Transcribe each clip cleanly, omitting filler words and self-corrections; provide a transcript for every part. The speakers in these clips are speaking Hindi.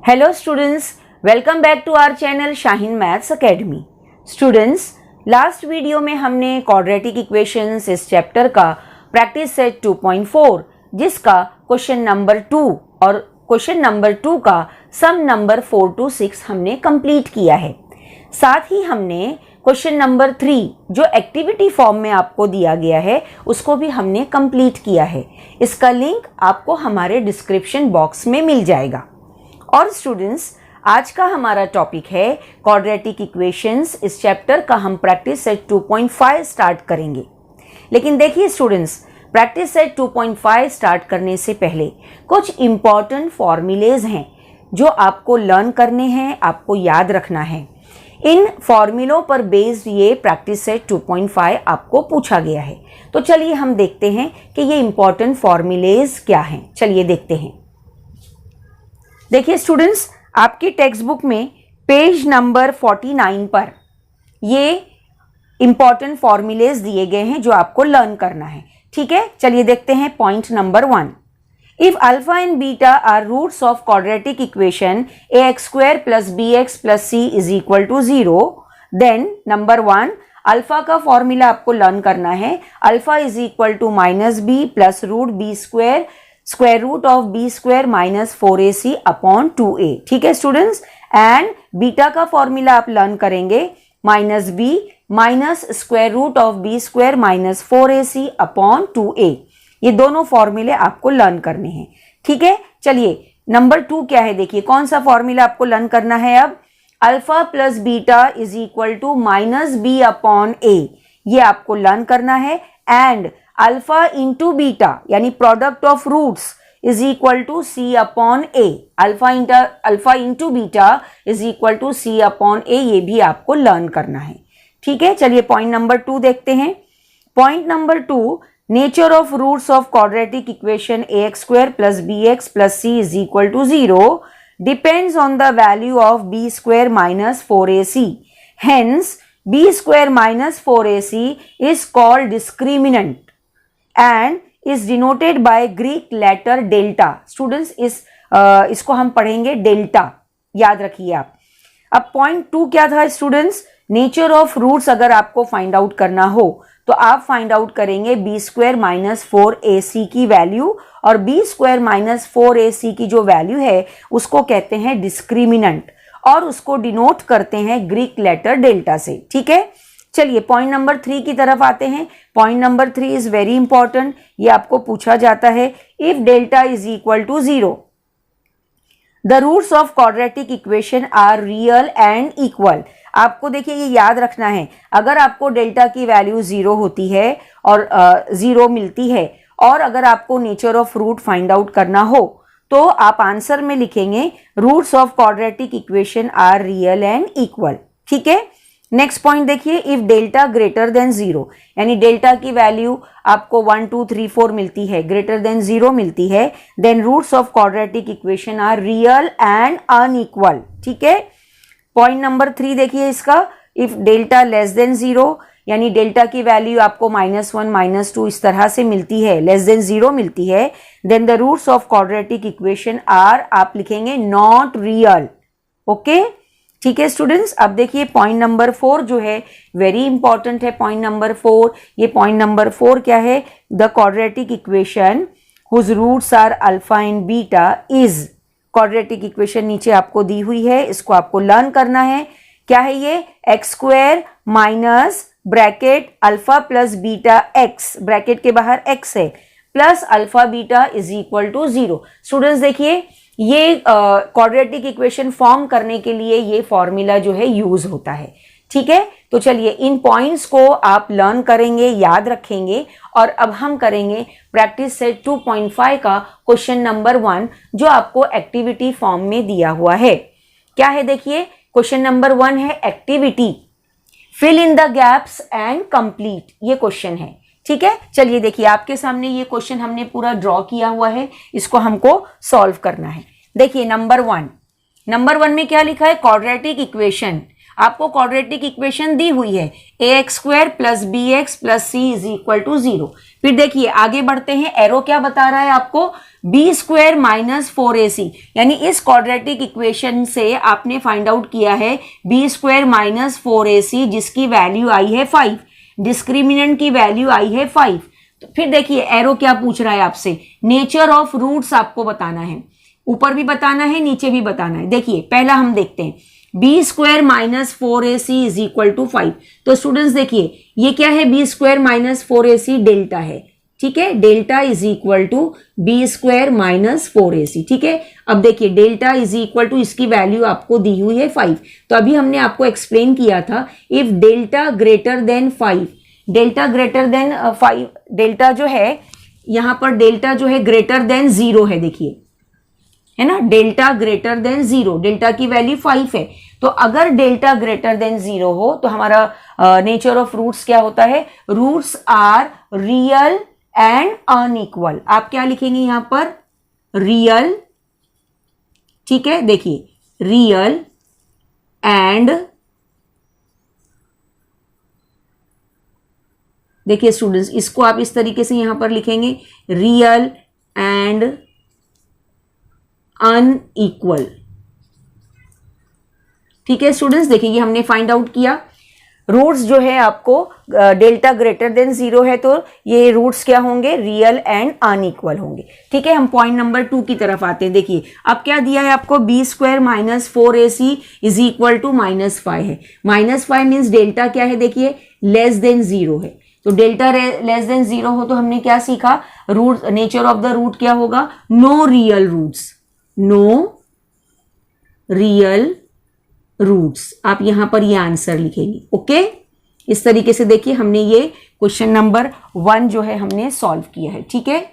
Hello students, welcome back to our channel Shaheen Maths Academy. Students, last video में हमने क्वाड्रेटिक इक्वेशंस इस चैप्टर का प्रैक्टिस सेट 2.4 जिसका क्वेश्चन नंबर 2 और क्वेश्चन नंबर 2 का सम नंबर 4 to 6 हमने कंप्लीट किया है। साथ ही हमने क्वेश्चन नंबर 3 जो एक्टिविटी फॉर्म में आपको दिया गया है उसको भी हमने कंप्लीट किया है। इसका लिंक आपको हमारे डिस्क्रिप्शन बॉक्स में मिल जाएगा। और स्टूडेंट्स, आज का हमारा टॉपिक है क्वाड्रेटिक इक्वेशंस। इस चैप्टर का हम प्रैक्टिस सेट 2.5 स्टार्ट करेंगे। लेकिन देखिए स्टूडेंट्स, प्रैक्टिस सेट 2.5 स्टार्ट करने से पहले कुछ इम्पॉर्टेंट फॉर्मूलेज हैं जो आपको लर्न करने हैं, आपको याद रखना है। इन फॉर्मूलों पर बेस्ड ये प्रैक्टिस सेट 2.5 आपको पूछा गया है। तो चलिए हम देखते हैं कि ये इम्पॉर्टेंट फॉर्मूलेज क्या हैं। चलिए देखते हैं। देखिए स्टूडेंट्स, आपकी टेक्स्ट बुक में पेज नंबर 49 पर ये इंपॉर्टेंट फॉर्मूलेज दिए गए हैं जो आपको लर्न करना है। ठीक है, चलिए देखते हैं। Point number 1, if alpha and beta are roots of quadratic equation ax² + bx + c = 0, then number 1 alpha का फॉर्मूला आपको लर्न करना है। Alpha = -b + √b² square root of b² - 4ac upon 2a। ठीक है स्टूडेंट्स, एंड बीटा का फॉर्मूला आप लर्न करेंगे -b minus square root of b² - 4ac upon 2a। ये दोनों फॉर्मूले आपको लर्न करने हैं। ठीक है, चलिए नंबर 2 क्या है, देखिए कौन सा फॉर्मूला आपको लर्न करना है। अब alpha plus beta = -b upon a, ये आपको लर्न करना है। एंड अल्फा इंटू बीटा यानी product of roots = c upon a। Alpha into beta = c upon a, ये भी आपको लर्न करना है। ठीक है, चलिए पॉइंट नंबर 2 देखते हैं। Point number 2, nature of roots of quadratic equation ax² + bx + c = 0 depends on the value of b² - 4ac। Hence b² - 4ac is called discriminant and is denoted by Greek letter delta। Students, इसको हम पढ़ेंगे डेल्टा, याद रखिए आप। अब पॉइंट 2 क्या था स्टूडेंट्स, नेचर ऑफ रूट्स अगर आपको फाइंड आउट करना हो तो आप फाइंड आउट करेंगे b² - 4ac की वैल्यू, और b² - 4ac की जो वैल्यू है उसको कहते हैं डिस्क्रिमिनेंट और उसको डिनोट करते हैं ग्रीक लेटर डेल्टा से। ठीक है, चलिए पॉइंट नंबर 3 की तरफ आते हैं। Point number 3 is very important, ये आपको पूछा जाता है। If delta = 0 the roots of quadratic equation are real and equal. आपको देखिए ये याद रखना है, अगर आपको डेल्टा की वैल्यू 0 होती है और 0 मिलती है और अगर आपको nature of root find out करना हो तो आप आंसर में लिखेंगे roots of quadratic equation are real and equal. ठीक है, नेक्स्ट पॉइंट देखिए, इफ डेल्टा ग्रेटर देन 0 यानी डेल्टा की वैल्यू आपको 1 2 3 4 मिलती है, ग्रेटर देन 0 मिलती है, then roots of quadratic equation are real and unequal. ठीक है, पॉइंट नंबर 3 देखिए इसका, इफ डेल्टा लेस देन 0 यानी डेल्टा की वैल्यू आपको -1 -2 इस तरह से मिलती है, लेस देन 0 मिलती है, then the roots of quadratic equation are, आप लिखेंगे नॉट रियल। ओके, ठीक है स्टूडेंट्स। अब देखिए पॉइंट नंबर 4 जो है वेरी इंपॉर्टेंट है। पॉइंट नंबर 4, ये पॉइंट नंबर 4 क्या है, the quadratic equation whose roots are alpha and beta is. Quadratic equation नीचे आपको दी हुई है, इसको आपको लर्न करना है। क्या है ये, x² minus bracket alpha plus beta x, bracket के बाहर x है, प्लस अल्फा बीटा = 0। स्टूडेंट्स देखिए ये क्वाड्रेटिक इक्वेशन फॉर्म करने के लिए ये फॉर्मूला जो है यूज होता है। ठीक है, तो चलिए इन पॉइंट्स को आप लर्न करेंगे, याद रखेंगे। और अब हम करेंगे प्रैक्टिस सेट 2.5 का क्वेश्चन नंबर 1 जो आपको एक्टिविटी फॉर्म में दिया हुआ है। क्या है देखिए, क्वेश्चन नंबर 1 है activity, fill in the gaps and complete, ये क्वेश्चन है। ठीक है, चलिए देखिए आपके सामने ये क्वेश्चन हमने पूरा ड्रॉ किया हुआ है, इसको हमको सॉल्व करना है। देखिए नंबर 1 में क्या लिखा है, क्वाड्रेटिक इक्वेशन। आपको क्वाड्रेटिक इक्वेशन दी हुई है ax² + bx + c = 0। फिर देखिए आगे बढ़ते हैं, एरो क्या बता रहा है आपको, बी स्क्वायर माइनस 4ac, यानी इस क्वाड्रेटिक इक्वेशन से आपने फाइंड आउट किया है बी स्क्वायर माइनस 4ac, जिसकी वैल्यू आई है 5, डिस्क्रिमिनेंट की वैल्यू आई है 5। तो फिर देखिए एरो क्या पूछ रहा है आपसे, नेचर ऑफ रूट्स आपको बताना है, ऊपर भी बताना है नीचे भी बताना है। देखिए पहला हम देखते हैं, b square minus 4ac is equal to 5। तो स्टूडेंट्स देखिए ये क्या है, B square minus 4ac delta है, ठीक है, delta is equal to b square minus 4ac, ठीक है। अब देखिए डेल्टा इज इक्वल टू, इसकी वैल्यू आपको दी हुई है 5। तो अभी हमने आपको एक्सप्लेन किया था, if delta greater then 5, delta greater then 5, delta जो है यहां पर डेल्टा जो है ग्रेटर देन 0 है, देखिए है ना, डेल्टा ग्रेटर देन 0, डेल्टा की वैल्यू 5 है। तो अगर डेल्टा ग्रेटर देन 0 हो तो हमारा नेचर ऑफ रूट्स क्या होता है, roots are real and unequal. आप क्या लिखेंगे यहां पर, रियल, ठीक है, देखिए रियल एंड, देखिए स्टूडेंट्स इसको आप इस तरीके से यहां पर लिखेंगे, रियल एंड अनइक्वल, ठीक है स्टूडेंट्स। देखिए ये हमने फाइंड आउट किया, रूट्स जो है आपको डेल्टा ग्रेटर देन 0 है तो ये रूट्स क्या होंगे, रियल एंड अनइक्वल होंगे, ठीक है। हम पॉइंट नंबर 2 की तरफ आते हैं। देखिए अब क्या दिया है आपको, b square minus 4ac is equal to -5 है। -5 मीन्स डेल्टा क्या है, देखिए लेस देन 0 है। तो डेल्टा लेस देन 0 हो तो हमने क्या सीखा, root, nature of the root क्या होगा, no real roots, no real roots. आप यहां पर ये आंसर लिखेंगे, ओके। इस तरीके से देखिए हमने ये क्वेश्चन नंबर 1 जो है हमने सॉल्व किया है, ठीक है।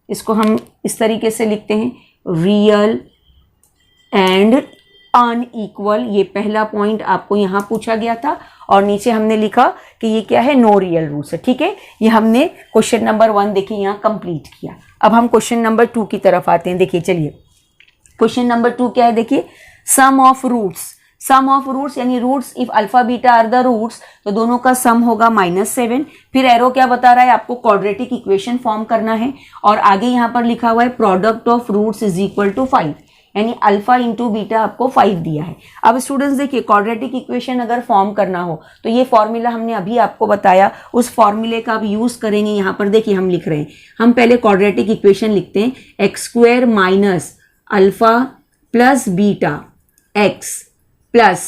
इसको हम इस तरीके से लिखते हैं, रियल एंड अनइक्वल, ये पहला पॉइंट आपको यहां पूछा गया था और नीचे हमने लिखा कि ये क्या है, नो रियल रूट्स है, ठीक है। ये हमने क्वेश्चन नंबर 1 देखिए यहां कंप्लीट किया। अब हम क्वेश्चन नंबर 2 की तरफ आते हैं। देखिए चलिए क्वेश्चन नंबर 2 क्या है, देखिए sum of roots, sum of roots यानी roots if alpha beta are the roots, तो दोनों का सम होगा -7। फिर एरो क्या बता रहा है, आपको क्वाड्रेटिक इक्वेशन फॉर्म करना है और आगे यहां पर लिखा हुआ है product of roots is equal to 5, यानी अल्फा इंटू बीटा आपको 5 दिया है। अब स्टूडेंट्स देखिए क्वाड्रेटिक इक्वेशन अगर फॉर्म करना हो तो ये फॉर्मूला हमने अभी आपको बताया, उस फॉर्मूले का आप यूज करेंगे। यहां पर देखिए हम लिख रहे हैं, हम पहले क्वाड्रेटिक इक्वेशन लिखते हैं, x square minus alpha plus beta x plus,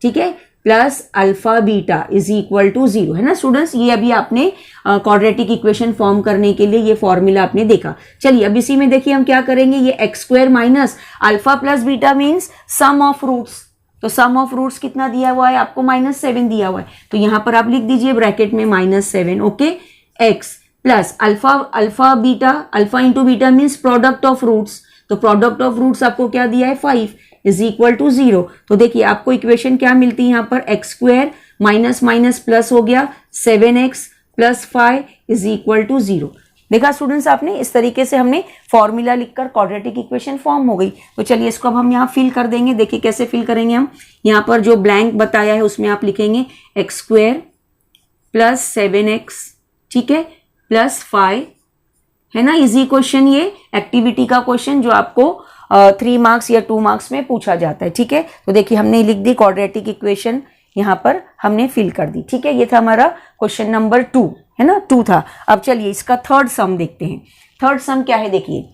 ठीक है, plus alpha beta is equal to 0, है ना स्टूडेंट्स। ये अभी आपने क्वाड्रेटिक इक्वेशन फॉर्म करने के लिए ये फॉर्मूला आपने देखा। चलिए अब इसी में देखिए हम क्या करेंगे, ये x square minus alpha plus beta means sum of roots, तो सम ऑफ रूट्स कितना दिया हुआ है आपको, -7 दिया हुआ है। तो यहां पर आप लिख दीजिए ब्रैकेट में -7, okay, x plus alpha beta, alpha into beta means product of roots, तो प्रोडक्ट ऑफ रूट्स आपको क्या दिया है, 5 इज इक्वल टू 0। तो देखिए आपको इक्वेशन क्या मिलती है यहां पर, x square minus minus plus हो गया 7x plus 5 is equal to 0। देखा स्टूडेंट्स आपने, इस तरीके से हमने फॉर्मूला लिखकर क्वाड्रेटिक इक्वेशन फॉर्म हो गई। तो चलिए इसको अब हम यहाँ फिल कर देंगे। देखिए कैसे फिल करेंगे हम, यहाँ पर जो ब्लैंक बताया है उसमें आप लिखेंगे एक्स स्क्वायर प्लस 7x, ठीक है, प्लस 5, है ना, इजी क्वेश्चन, ये एक्टिविटी का क्वेश्चन जो आपको 3 मार्क्स या 2 मार्क्स में पूछा जाता है, ठीक है। तो देखिए हमने लिख दी क्वाड्रेटिक इक्वेशन, यहाँ पर हमने फिल कर दी, ठीक है। ये था हमारा क्वेश्चन नंबर 2, है ना, 2 था। अब चलिए इसका थर्ड सम देखते हैं। थर्ड सम क्या है, देखिए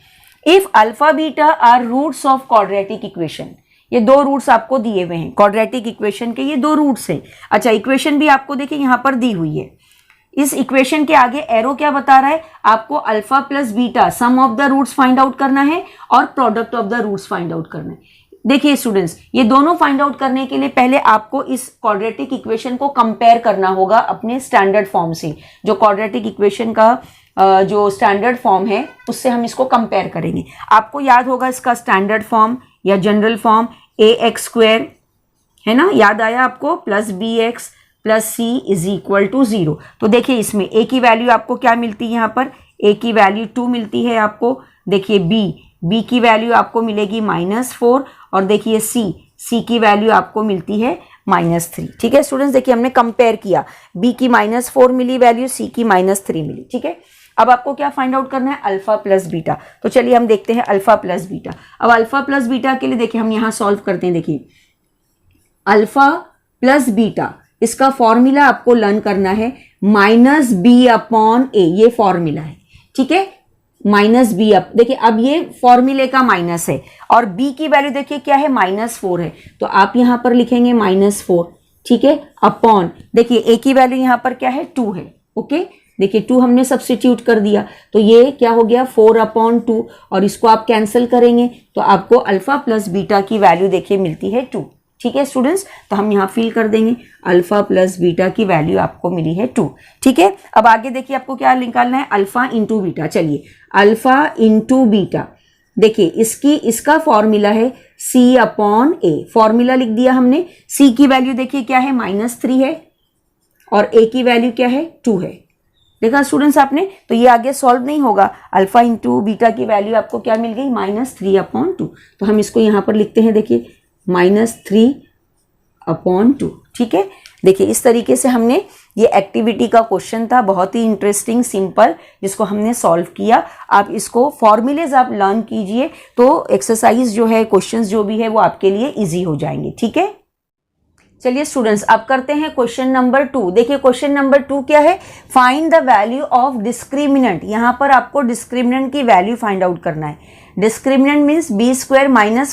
if alpha beta are roots of quadratic equation, ये 2 रूट्स आपको दिए हुए हैं क्वाड्रेटिक इक्वेशन के, ये 2 रूट्स हैं। अच्छा इक्वेशन भी आपको देखिए यहाँ पर दी हुई है। इस इक्वेशन के आगे एरो क्या बता रहा है, आपको alpha plus beta sum of the roots find out करना है और product of the roots find out करना है। देखिए स्टूडेंट्स, ये दोनों फाइंड आउट करने के लिए पहले आपको इस क्वाड्रेटिक इक्वेशन को कंपेयर करना होगा अपने स्टैंडर्ड फॉर्म से। जो क्वाड्रेटिक इक्वेशन का जो स्टैंडर्ड फॉर्म है उससे हम इसको कंपेयर करेंगे। आपको याद होगा इसका स्टैंडर्ड फॉर्म या जनरल फॉर्म ax स्क्वायर, है ना, याद आया आपको, plus bx plus c is equal to 0। तो देखिए इसमें a की वैल्यू आपको क्या मिलती है, यहाँ पर a की वैल्यू 2 मिलती है आपको। देखिए b की वैल्यू आपको मिलेगी -4 और देखिए c की वैल्यू आपको मिलती है -3, ठीक है स्टूडेंट्स। देखिए हमने कंपेयर किया, b की -4 मिली वैल्यू, c की -3 मिली, ठीक है। अब आपको क्या फाइंड आउट करना है, अल्फा प्लस बीटा। तो चलिए हम देखते हैं अल्फा प्लस बीटा। अब अल्फा प्लस बीटा के लिए देखिए हम यहाँ सॉल्व करते हैं। देखिए अल्फा प्लस बीटा, इसका फॉर्मूला आपको लर्न करना है माइनस बी अपॉन ए, ये फॉर्मूला है, ठीक है, माइनस बी अप। देखिए अब ये फॉर्मूले का माइनस है और बी की वैल्यू देखिए क्या है, -4 है, तो आप यहां पर लिखेंगे -4, ठीक है, अपॉन देखिए ए की वैल्यू यहां पर क्या है, 2 है, ओके। देखिए 2 हमने सब्स्टिट्यूट कर दिया तो ये क्या हो गया, 4/2, और इसको आप कैंसिल करेंगे तो आपको अल्फा प्लस बीटा की वैल्यू देखिए मिलती है 2, ठीक है स्टूडेंट्स। तो हम यहाँ फिल कर देंगे अल्फा प्लस बीटा की वैल्यू आपको मिली है 2, ठीक है। अब आगे देखिए आपको क्या निकालना है, अल्फा इंटू बीटा। चलिए अल्फा इंटू बीटा, देखिए इसका फॉर्मूला है c अपॉन ए, फॉर्मूला लिख दिया हमने। c की वैल्यू देखिए क्या है, -3 है, और a की वैल्यू क्या है, 2 है। देखा स्टूडेंट्स आपने, तो ये आगे सॉल्व नहीं होगा। अल्फा इंटू बीटा की वैल्यू आपको क्या मिल गई, -3/2। तो हम इसको यहाँ पर लिखते हैं, देखिए -3/2, ठीक है। देखिए इस तरीके से हमने, ये एक्टिविटी का क्वेश्चन था, बहुत ही इंटरेस्टिंग सिंपल, जिसको हमने सॉल्व किया। आप इसको फॉर्मूलेज आप लर्न कीजिए तो एक्सरसाइज जो है, क्वेश्चंस जो भी है वो आपके लिए इजी हो जाएंगे, ठीक है। चलिए स्टूडेंट्स अब करते हैं क्वेश्चन नंबर 2। देखिए क्वेश्चन नंबर 2 क्या है, find the value of discriminant. यहाँ पर आपको डिस्क्रिमिनेंट की वैल्यू फाइंड आउट करना है। Discriminant means b² -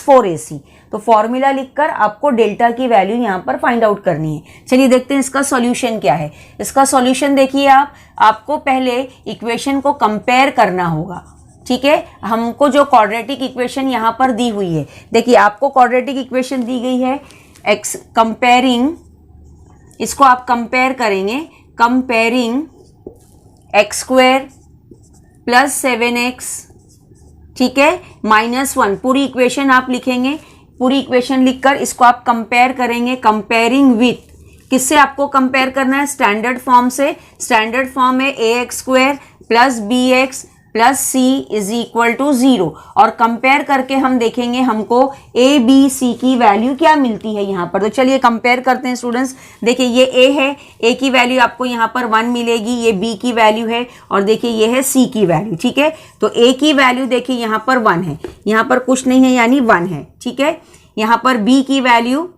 4ac। तो फॉर्मूला लिखकर आपको डेल्टा की वैल्यू यहाँ पर फाइंड आउट करनी है। चलिए देखते हैं इसका सॉल्यूशन क्या है। इसका सॉल्यूशन देखिए आपको पहले इक्वेशन को कंपेयर करना होगा, ठीक है। हमको जो क्वाड्रेटिक इक्वेशन यहाँ पर दी हुई है, देखिए आपको क्वाड्रेटिक इक्वेशन दी गई है x कंपेयरिंग, इसको आप कंपेयर करेंगे, कंपेयरिंग x² + 7x, ठीक है, -1। पूरी इक्वेशन आप लिखेंगे, पूरी इक्वेशन लिखकर इसको आप कंपेयर करेंगे, कंपेयरिंग विथ, किससे आपको कंपेयर करना है, स्टैंडर्ड फॉर्म से। स्टैंडर्ड फॉर्म है ax² + bx + c = 0, और कंपेयर करके हम देखेंगे हमको a b c की वैल्यू क्या मिलती है यहाँ पर। तो चलिए कंपेयर करते हैं स्टूडेंट्स। देखिए ये a है, a की वैल्यू आपको यहाँ पर 1 मिलेगी, ये b की वैल्यू है, और देखिए ये है c की वैल्यू, ठीक है। तो a की वैल्यू देखिए यहाँ पर 1 है, यहाँ पर कुछ नहीं है यानी 1 है, ठीक है। यहाँ पर b की वैल्यू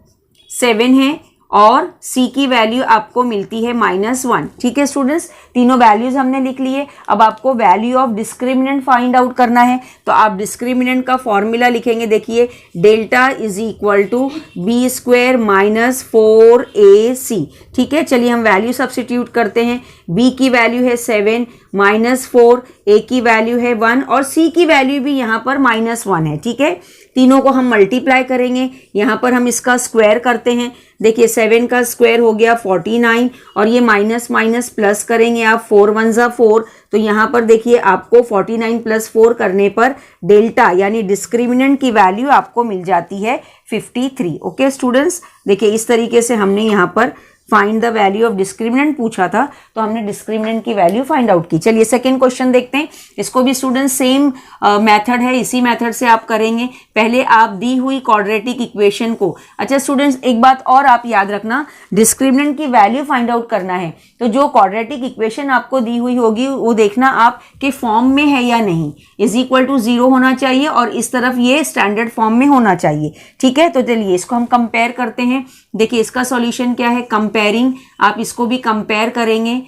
7 है और c की वैल्यू आपको मिलती है -1, ठीक है स्टूडेंट्स। तीनों वैल्यूज हमने लिख लिए। अब आपको value of discriminant find out करना है, तो आप डिस्क्रिमिनेंट का फॉर्मूला लिखेंगे। देखिए डेल्टा = b² - 4ac, ठीक है। चलिए हम वैल्यू सब्स्टिट्यूट करते हैं। b की वैल्यू है 7 -4, a की वैल्यू है 1 और c की वैल्यू भी यहाँ पर -1 है, ठीक है। तीनों को हम मल्टीप्लाई करेंगे, यहाँ पर हम इसका स्क्वायर करते हैं। देखिए 7 का स्क्वायर हो गया 49, और ये माइनस माइनस प्लस करेंगे आप, 4 1 ज़ा 4। तो यहाँ पर देखिए आपको 49 + 4 करने पर डेल्टा यानी डिस्क्रिमिनेंट की वैल्यू आपको मिल जाती है 53। ओके स्टूडेंट्स, देखिए इस तरीके से हमने यहाँ पर find the value of discriminant पूछा था, तो हमने डिस्क्रिमिनेंट की वैल्यू फाइंड आउट की। चलिए सेकंड क्वेश्चन देखते हैं। इसको भी स्टूडेंट सेम मेथड है, इसी मेथड से आप करेंगे। पहले आप दी हुई क्वाड्रेटिक इक्वेशन को, अच्छा स्टूडेंट्स एक बात और आप याद रखना, डिस्क्रिमिनेंट की वैल्यू फाइंड आउट करना है तो जो क्वाड्रेटिक इक्वेशन आपको दी हुई होगी वो देखना आप के फॉर्म में है या नहीं, = 0 होना चाहिए और इस तरफ ये स्टैंडर्ड फॉर्म में होना चाहिए, ठीक है। तो चलिए इसको हम कंपेयर करते हैं। देखिए इसका सॉल्यूशन क्या है, कंपेयरिंग, आप इसको भी कंपेयर करेंगे,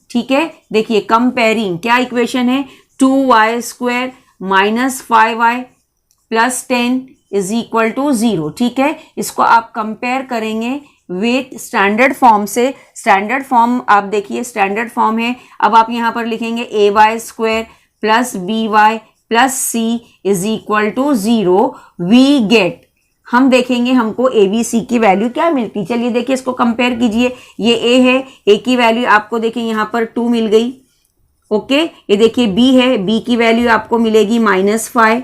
ठीक है। देखिए कंपेयरिंग क्या इक्वेशन है, 2y² - 5y + 10 = 0, ठीक है। इसको आप कंपेयर करेंगे विथ स्टैंडर्ड फॉर्म से। स्टैंडर्ड फॉर्म आप देखिए, स्टैंडर्ड फॉर्म है, अब आप यहाँ पर लिखेंगे ay² + by + c = 0। We get, हम देखेंगे हमको ABC की वैल्यू क्या मिलती है। चलिए देखिए इसको कंपेयर कीजिए, ये A है, A की वैल्यू आपको देखिए यहाँ पर 2 मिल गई, ओके। ये देखिए B है, B की वैल्यू आपको मिलेगी -5,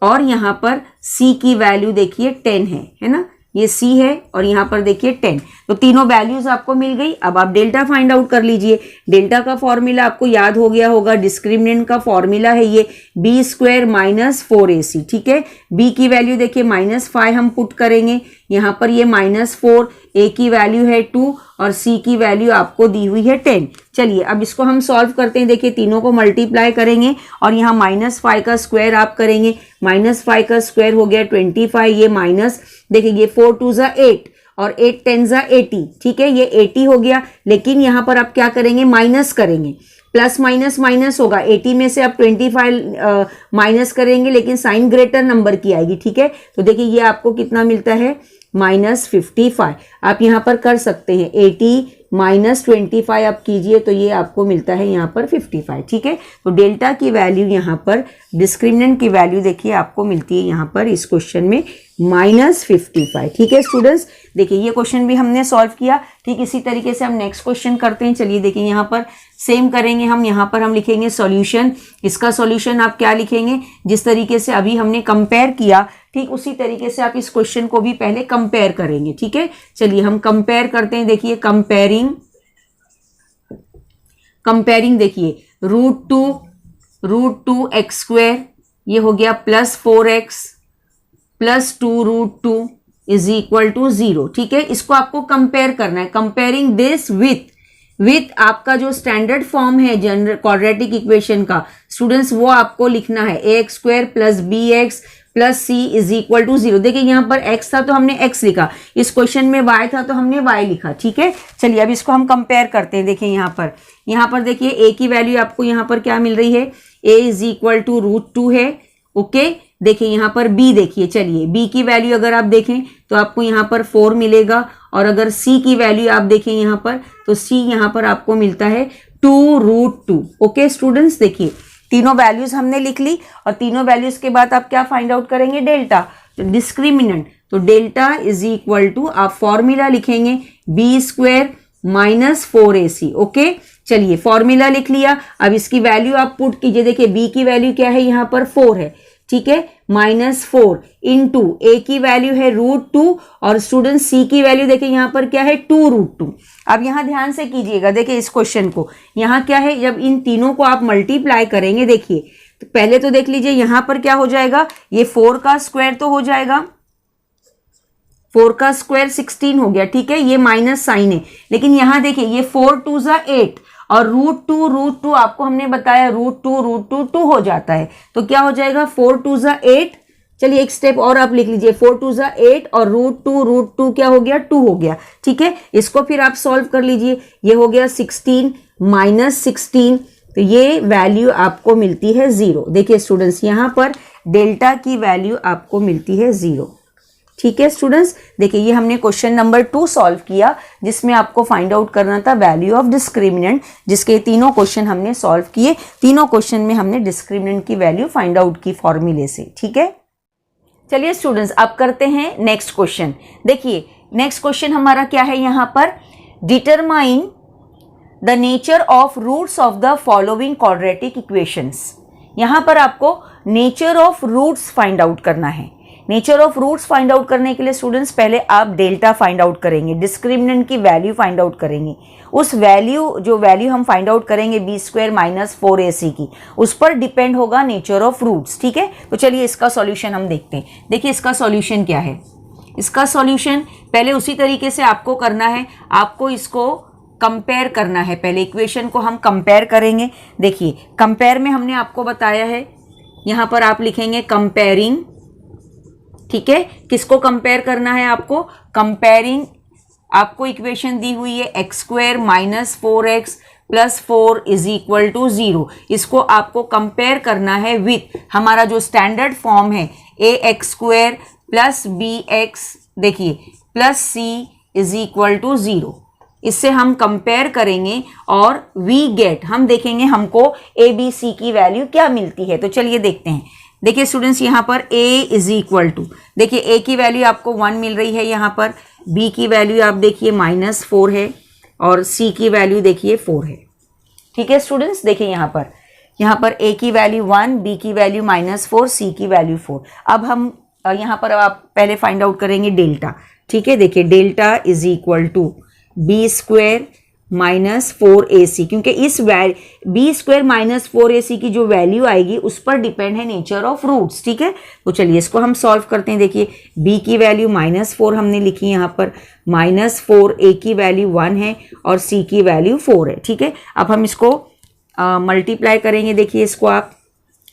और यहाँ पर C की वैल्यू देखिए 10 है ना, ये C है और यहाँ पर देखिए 10। तो तीनों वैल्यूज आपको मिल गई। अब आप डेल्टा फाइंड आउट कर लीजिए। डेल्टा का फॉर्मूला आपको याद हो गया होगा, डिस्क्रिमिनेंट का फॉर्मूला है ये b² - 4ac, ठीक है। b की वैल्यू देखिए -5 हम पुट करेंगे, यहाँ पर ये -4, ए की वैल्यू है 2 और सी की वैल्यू आपको दी हुई है 10। चलिए अब इसको हम सॉल्व करते हैं। देखिए तीनों को मल्टीप्लाई करेंगे और यहाँ -5 का स्क्वायर आप करेंगे। -5 का स्क्वायर हो गया 25, ये माइनस, देखिए ये 4 2 ज़ा 8 और 8 10 ज़ा 80, ठीक है, ये 80 हो गया। लेकिन यहाँ पर आप क्या करेंगे, माइनस करेंगे, प्लस माइनस माइनस होगा। 80 में से आप 25 माइनस करेंगे, लेकिन साइन ग्रेटर नंबर की आएगी, ठीक है। तो देखिए ये आपको कितना मिलता है, -55। आप यहाँ पर कर सकते हैं 80 - 25 आप कीजिए तो ये आपको मिलता है यहाँ पर 55, ठीक है। तो डेल्टा की वैल्यू यहाँ पर, डिस्क्रिमिनेंट की वैल्यू देखिए आपको मिलती है यहाँ पर इस क्वेश्चन में -55, ठीक है स्टूडेंट्स। देखिए ये क्वेश्चन भी हमने सॉल्व किया। ठीक इसी तरीके से हम नेक्स्ट क्वेश्चन करते हैं। चलिए देखिए यहाँ पर सेम करेंगे हम। यहाँ पर हम लिखेंगे सॉल्यूशन। इसका सॉल्यूशन आप क्या लिखेंगे, जिस तरीके से अभी हमने कंपेयर किया ठीक उसी तरीके से आप इस क्वेश्चन को भी पहले कंपेयर करेंगे, ठीक है। चलिए हम कंपेयर करते हैं। देखिए कंपेयरिंग देखिए √2 x² ये हो गया +4x +2 √2 = 0, ठीक है। इसको आपको कंपेयर करना है। कंपेयरिंग दिस विथ आपका जो स्टैंडर्ड फॉर्म है जनरल क्वाड्रेटिक इक्वेशन का स्टूडेंट्स, वो आपको लिखना है ax² + bx + c = 0। देखिए यहाँ पर x था तो हमने x लिखा, इस क्वेश्चन में y था तो हमने y लिखा, ठीक है। चलिए अब इसको हम कंपेयर करते हैं। देखिए यहाँ पर देखिए a की वैल्यू आपको यहाँ पर क्या मिल रही है, a = √2 है, ओके। देखिए यहाँ पर b देखिए, चलिए b की वैल्यू अगर आप देखें तो आपको यहाँ पर 4 मिलेगा, और अगर c की वैल्यू आप देखें यहाँ पर तो c यहाँ पर आपको मिलता है 2 √2, ओके स्टूडेंट्स। देखिए तीनों वैल्यूज हमने लिख ली, और तीनों वैल्यूज के बाद आप क्या फाइंड आउट करेंगे, डेल्टा, तो डिस्क्रिमिनेंट। तो डेल्टा = आप फॉर्मूला लिखेंगे b² - 4ac, ओके। चलिए फॉर्मूला लिख लिया। अब इसकी वैल्यू आप पुट कीजिए। देखिए b की वैल्यू क्या है, यहाँ पर 4 है, ठीक है, -4 इंटू a की वैल्यू है √2 और स्टूडेंट c की वैल्यू देखिए यहाँ पर क्या है 2 √2। अब यहाँ ध्यान से कीजिएगा, देखिए इस क्वेश्चन को, यहाँ क्या है, जब इन तीनों को आप मल्टीप्लाई करेंगे, देखिए तो पहले तो देख लीजिए यहाँ पर क्या हो जाएगा, ये 4 का स्क्वायर तो हो जाएगा, 4 का स्क्वायर 16 हो गया, ठीक है, ये माइनस साइन है। लेकिन यहाँ देखिए ये 4 2 ज़ा 8 और √2 आपको हमने बताया √2 2 हो जाता है, तो क्या हो जाएगा 4 2 ज़ा 8। चलिए एक स्टेप और आप लिख लीजिए, 4 2 ज़ा 8 और √2 क्या हो गया, 2 हो गया, ठीक है। इसको फिर आप सॉल्व कर लीजिए, ये हो गया 16 - 16, तो ये वैल्यू आपको मिलती है 0। देखिए स्टूडेंट्स यहाँ पर डेल्टा की वैल्यू आपको मिलती है 0, ठीक है स्टूडेंट्स। देखिए ये हमने क्वेश्चन नंबर 2 सॉल्व किया, जिसमें आपको फाइंड आउट करना था वैल्यू ऑफ डिस्क्रिमिनेंट, जिसके तीनों क्वेश्चन हमने सॉल्व किए। तीनों क्वेश्चन में हमने डिस्क्रिमिनेंट की वैल्यू फाइंड आउट की फॉर्मूले से, ठीक है। चलिए स्टूडेंट्स अब करते हैं नेक्स्ट क्वेश्चन। देखिए नेक्स्ट क्वेश्चन हमारा क्या है, यहाँ पर determine the nature of roots of the following quadratic equations. यहाँ पर आपको nature of roots find out करना है। Nature of roots find out करने के लिए स्टूडेंट्स पहले आप डेल्टा फाइंड आउट करेंगे, डिस्क्रिमिनेंट की वैल्यू फाइंड आउट करेंगे। उस जो वैल्यू हम फाइंड आउट करेंगे b² - 4ac की, उस पर डिपेंड होगा नेचर ऑफ रूट्स, ठीक है। तो चलिए इसका सॉल्यूशन हम देखते हैं। देखिए इसका सॉल्यूशन क्या है, इसका सॉल्यूशन पहले उसी तरीके से आपको करना है, आपको इसको कंपेयर करना है। पहले इक्वेशन को हम कंपेयर करेंगे। देखिए कंपेयर में हमने आपको बताया है, यहाँ पर आप लिखेंगे कंपेयरिंग, ठीक है। किसको कंपेयर करना है आपको, कंपेयरिंग, आपको इक्वेशन दी हुई है x² - 4x + 4 = 0। इसको आपको कंपेयर करना है विथ हमारा जो स्टैंडर्ड फॉर्म है ax² + bx, देखिए +c = 0। इससे हम कंपेयर करेंगे और वी गेट, हम देखेंगे हमको a b c की वैल्यू क्या मिलती है। तो चलिए देखते हैं। देखिए स्टूडेंट्स यहाँ पर a = देखिए a की वैल्यू आपको 1 मिल रही है, यहाँ पर b की वैल्यू आप देखिए -4 है और c की वैल्यू देखिए 4 है, ठीक है स्टूडेंट्स। देखिए यहाँ पर a की वैल्यू 1, b की वैल्यू -4, c की वैल्यू 4। अब हम यहाँ पर आप पहले फाइंड आउट करेंगे डेल्टा, ठीक है। देखिए डेल्टा = b² -4ac, क्योंकि इस b स्क्वायर -4ac की जो वैल्यू आएगी उस पर डिपेंड है नेचर ऑफ रूट्स। ठीक है, तो चलिए इसको हम सॉल्व करते हैं। देखिए b की वैल्यू -4 हमने लिखी यहाँ पर, -4, a की वैल्यू 1 है और c की वैल्यू 4 है। ठीक है, अब हम इसको मल्टीप्लाई करेंगे। देखिए इसको आप,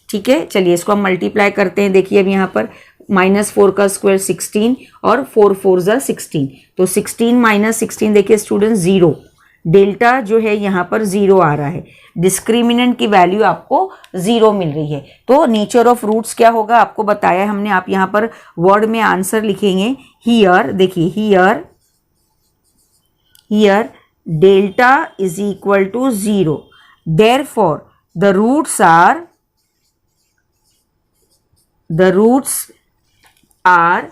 ठीक है, चलिए इसको हम मल्टीप्लाई करते हैं। देखिए अब यहाँ पर -4 का स्क्वायर 16 और 4 4 जा 16, तो 16 - 16 देखिए स्टूडेंट 0, डेल्टा जो है यहाँ पर 0 आ रहा है, डिस्क्रिमिनेंट की वैल्यू आपको 0 मिल रही है। तो नेचर ऑफ रूट्स क्या होगा आपको बताया हमने। आप यहाँ पर वर्ड में आंसर लिखेंगे हियर। देखिए here delta is equal to 0, therefore the roots are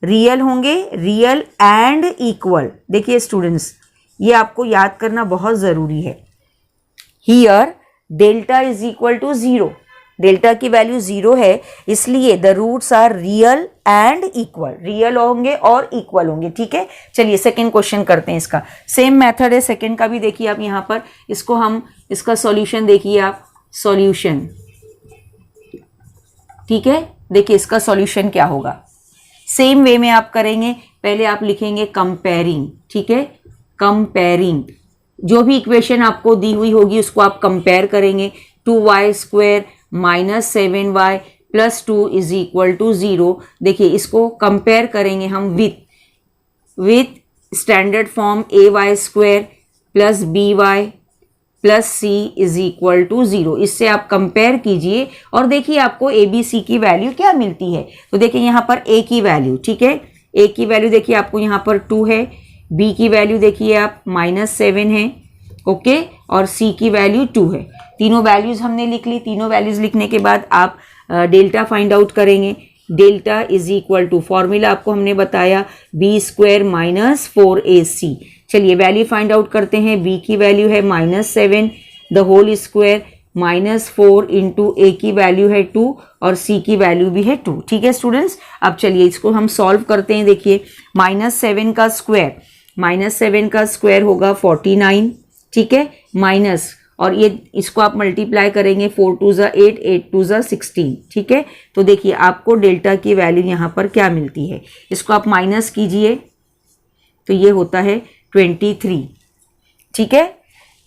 real होंगे, रियल एंड इक्वल। देखिए स्टूडेंट्स, ये आपको याद करना बहुत जरूरी है। Here delta is equal to 0, delta की वैल्यू 0 है, इसलिए the roots are real and equal, real होंगे और इक्वल होंगे। ठीक है, चलिए सेकंड क्वेश्चन करते हैं। इसका सेम मेथड है सेकंड का भी। देखिए आप यहाँ पर इसको हम, इसका सॉल्यूशन देखिए आप, सॉल्यूशन। ठीक है, देखिए इसका सॉल्यूशन क्या होगा। सेम वे में आप करेंगे, पहले आप लिखेंगे कंपेयरिंग। ठीक है, कंपेयरिंग, जो भी इक्वेशन आपको दी हुई होगी उसको आप कंपेयर करेंगे। 2y square -7y + 2 is equal to 0। देखिए इसको कंपेयर करेंगे हम with standard form ay square + by + c is equal to 0। इससे आप कंपेयर कीजिए और देखिए आपको ए बी सी की वैल्यू क्या मिलती है। तो देखिए यहाँ पर a की वैल्यू, ठीक है, a की वैल्यू देखिए आपको यहाँ पर 2 है, b की वैल्यू देखिए आप -7 है, ओके, और c की वैल्यू 2 है। तीनों वैल्यूज हमने लिख ली। तीनों वैल्यूज लिखने के बाद आप डेल्टा फाइंड आउट करेंगे। Delta is equal to, formula आपको हमने बताया, b स्क्वायर -4ac। चलिए वैल्यू फाइंड आउट करते हैं। b की वैल्यू है -7, the whole square -4 into a की वैल्यू है 2 और c की वैल्यू भी है 2। ठीक है स्टूडेंट्स, अब चलिए इसको हम सॉल्व करते हैं। देखिए -7 का स्क्वायर होगा 49, ठीक है, माइनस, और ये इसको आप मल्टीप्लाई करेंगे, 4 2 ज़ा 8, 8 2 ज़ा 16। ठीक है, तो देखिए आपको डेल्टा की वैल्यू यहाँ पर क्या मिलती है। इसको आप माइनस कीजिए तो ये होता है 23, ठीक है,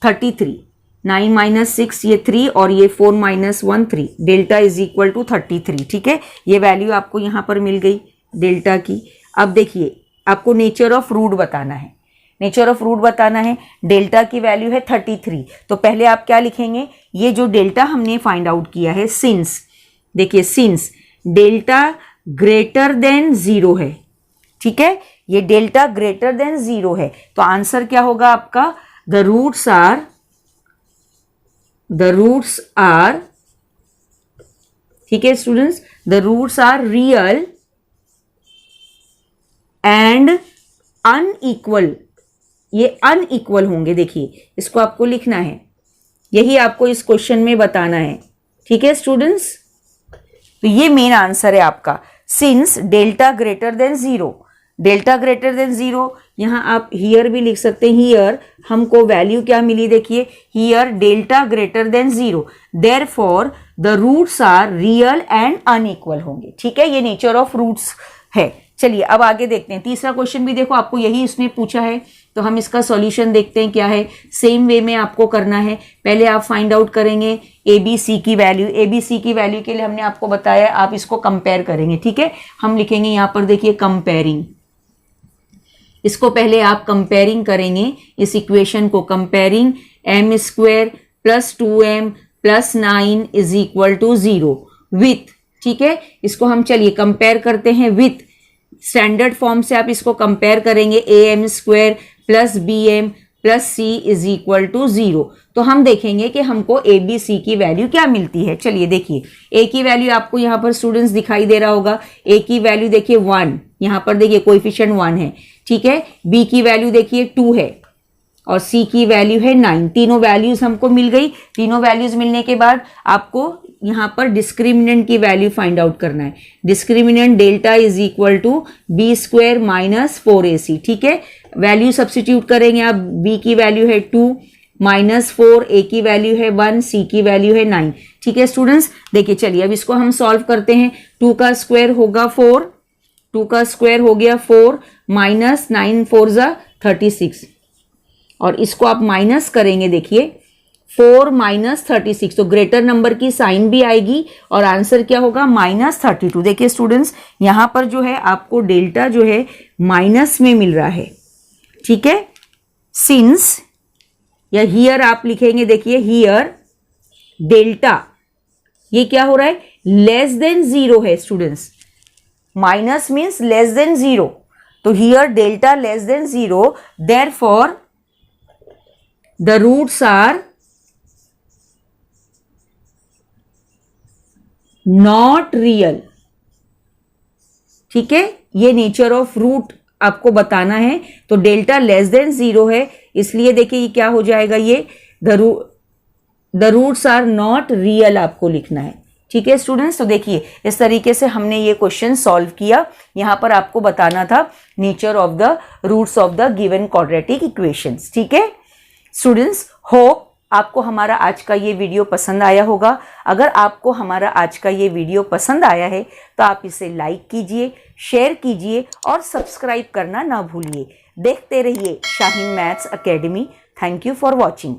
33, 9 - 6 ये 3 और ये 4 - 1 3, डेल्टा इज इक्वल टू 33। ठीक है, ये वैल्यू आपको यहाँ पर मिल गई डेल्टा की। अब देखिए आपको नेचर ऑफ रूट बताना है। नेचर ऑफ रूट बताना है, डेल्टा की वैल्यू है 33, तो पहले आप क्या लिखेंगे, ये जो डेल्टा हमने फाइंड आउट किया है, सिंस, देखिए सिंस डेल्टा ग्रेटर देन 0 है, ठीक है, ये डेल्टा ग्रेटर देन 0 है, तो आंसर क्या होगा आपका, द रूट्स आर, ठीक है students, the roots are real and unequal. ये अनइक्वल होंगे, देखिए इसको आपको लिखना है, यही आपको इस क्वेश्चन में बताना है। ठीक है स्टूडेंट्स, तो ये मेन आंसर है आपका, since delta greater than 0, delta greater than 0, यहाँ आप हियर भी लिख सकते हैं। हियर हमको वैल्यू क्या मिली, देखिए here delta greater than 0, therefore the roots are real and unequal होंगे। ठीक है, ये नेचर ऑफ रूट्स है। चलिए अब आगे देखते हैं। तीसरा क्वेश्चन भी देखो, आपको यही इसने पूछा है, तो हम इसका सॉल्यूशन देखते हैं क्या है। सेम वे में आपको करना है, पहले आप फाइंड आउट करेंगे ए बी सी की वैल्यू। ए बी सी की वैल्यू के लिए हमने आपको बताया आप इसको कंपेयर करेंगे। ठीक है, हम लिखेंगे यहाँ पर, देखिए कंपेयरिंग, इसको पहले आप कंपेयरिंग करेंगे, इस इक्वेशन को comparing m square + 2m + 9 is equal to 0 with, ठीक है, इसको हम चलिए कंपेयर करते हैं विथ स्टैंडर्ड फॉर्म से। आप इसको कंपेयर करेंगे am square + bm + c is equal to 0, तो हम देखेंगे कि हमको a b c की वैल्यू क्या मिलती है। चलिए देखिए, a की वैल्यू आपको यहाँ पर स्टूडेंट्स दिखाई दे रहा होगा, a की वैल्यू देखिए 1, यहाँ पर देखिए कोएफिशिएंट 1 है, ठीक है, b की वैल्यू देखिए 2 है और c की वैल्यू है 9। तीनों वैल्यूज हमको मिल गई। तीनों वैल्यूज मिलने के बाद आपको यहाँ पर डिस्क्रिमिनेंट की वैल्यू फाइंड आउट करना है। Discriminant delta is equal to b square minus 4ac। ठीक है, वैल्यू सब्स्टिट्यूट करेंगे आप। b की वैल्यू है 2 माइनस 4, a की वैल्यू है 1, c की वैल्यू है 9। ठीक है स्टूडेंट्स, देखिए चलिए अब इसको हम सॉल्व करते हैं। 2 का स्क्वायर होगा 4, 2 का स्क्वायर हो गया 4 माइनस 9 4 जा 36, और इसको आप माइनस करेंगे। देखिए 4 माइनस 36, तो ग्रेटर नंबर की साइन भी आएगी और आंसर क्या होगा -32। देखिए स्टूडेंट्स, यहां पर जो है आपको डेल्टा जो है माइनस में मिल रहा है। ठीक है, सिंस या हियर आप लिखेंगे। देखिए हियर डेल्टा ये क्या हो रहा है, लेस देन 0 है students. Minus means less than 0, तो here delta less than 0, therefore the roots are not real. ठीक है, ये नेचर ऑफ रूट आपको बताना है। तो डेल्टा लेस देन 0 है, इसलिए देखिए ये क्या हो जाएगा, ये the roots are not real आपको लिखना है। ठीक है स्टूडेंट्स, तो देखिए इस तरीके से हमने ये क्वेश्चन सॉल्व किया। यहां पर आपको बताना था nature of the roots of the given quadratic equations. ठीक है स्टूडेंट्स, होप आपको हमारा आज का ये वीडियो पसंद आया होगा। अगर आपको हमारा आज का ये वीडियो पसंद आया है तो आप इसे लाइक कीजिए, शेयर कीजिए और सब्सक्राइब करना ना भूलिए। देखते रहिए Shaheen maths academy. Thank you for watching.